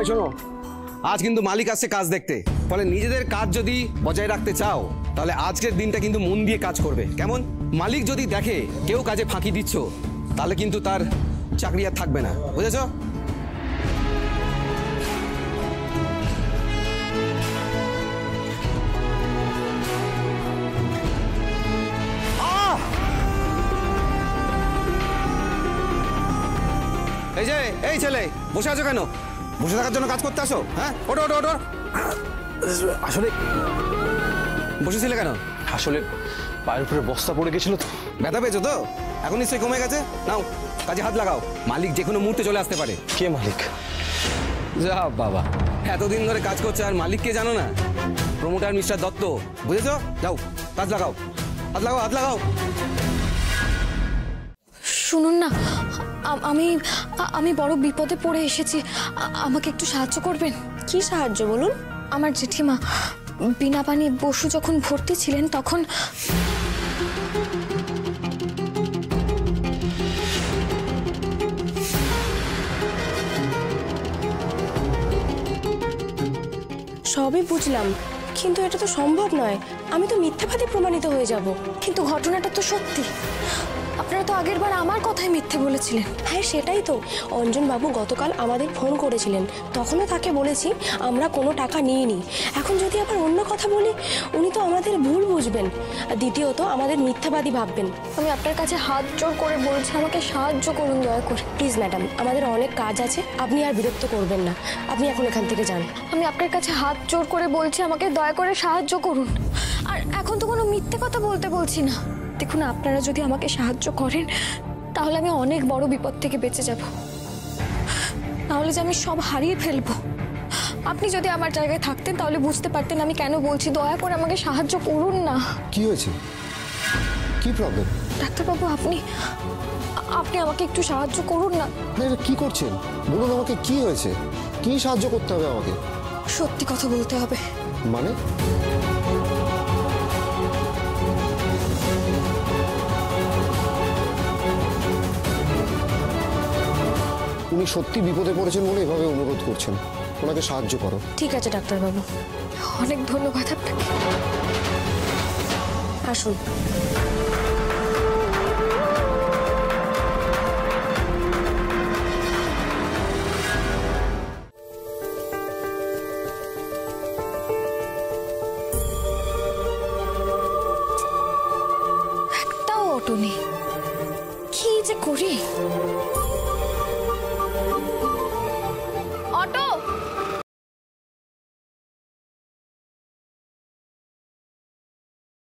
ভাই শোনো, আজ কিন্তু মালিক আসছে কাজ দেখতে, ফলে নিজেদের কাজ যদি বজায় রাখতে চাও তাহলে আজকের দিনটা কিন্তু মন দিয়ে কাজ করবে, কেমন? মালিক যদি দেখে কেউ কাজে ফাঁকি দিচ্ছ তাহলে কিন্তু তার চাকরি আর থাকবে না, বুঝেছ? এই যে, এই ছেলে বসে আছো কেন? বসে থাকার জন্য কাজ করতে আসো? হ্যাঁ, ওঠো ওঠো ওঠো। আসলে বসেছিলে কেন? আসলে পায়ের উপরে বস্তা পড়ে গেছিল তো। ব্যথা পেয়েছো তো? এখন নিশ্চয়ই কমে গেছে। নাও কাজে হাত লাগাও, মালিক যে কোনো মুহূর্তে চলে আসতে পারে। কে মালিক? যা বাবা, এতদিন ধরে কাজ করছে আর মালিককে জানো না? প্রমোটার মিস্টার দত্ত, বুঝেছো? যাও কাজ লাগাও, হাত লাগাও, হাত লাগাও। শুনুন না, আমি আমি বড় বিপদে পড়ে এসেছি, আমাকে একটু সাহায্য করবেন? কি সাহায্য বলুন? আমার জেঠিমা বীণাপানি বসু যখন ভর্তি ছিলেন তখন সবই বুঝলাম, কিন্তু এটা তো সম্ভব নয়। আমি তো মিথ্যাবাদী প্রমাণিত হয়ে যাব। কিন্তু ঘটনাটা তো সত্যি। আপনারা তো আগের বার আমার কথাই মিথ্যে বলেছিলেন। হ্যাঁ সেটাই তো, অঞ্জন বাবু গতকাল আমাদের ফোন করেছিলেন, তখনও তাকে বলেছি আমরা কোনো টাকা নিইনি। এখন যদি আবার অন্য কথা বলি, উনি তো আমাদের ভুল বুঝবেন, দ্বিতীয়ত আমাদের মিথ্যাবাদী ভাববেন। আমি আপনার কাছে হাত জোড় করে বলছি, আমাকে সাহায্য করুন দয়া করে। প্লিজ ম্যাডাম, আমাদের অনেক কাজ আছে, আপনি আর বিরক্ত করবেন না, আপনি এখন এখান থেকে যান। আমি আপনার কাছে হাত জোড় করে বলছি, আমাকে দয়া করে সাহায্য করুন। আর এখন তো কোনো মিথ্যে কথা বলছি না। দেখুন, আপনারা যদি আমাকে সাহায্য করেন তাহলে আমি অনেক বড় বিপদ থেকে বেঁচে যাব, নাহলে যে আমি সব হারিয়ে ফেলবো। আপনি যদি আমার জায়গায় থাকতেন তাহলে বুঝতে পারতেন আমি কেন বলছি। দয়া করে আমাকে সাহায্য করুন না। কি হয়েছে? কি প্রবলেম? ডাক্তারবাবু, আপনি আমাকে একটু সাহায্য করুন না। এটা কি করছেন বলুন আমাকে, কি হয়েছে? কি সাহায্য করতে হবে আমাকে? সত্যি কথা বলতে হবে। মানে? উনি সত্যি বিপদে পড়েছেন বলে এভাবে অনুরোধ করছেন, ওনাকে সাহায্য করো। ঠিক আছে ডাক্তারবাবু, অনেক ধন্যবাদ আপনাকে। আসুন। একটাও অটো নেই, কি যে করি।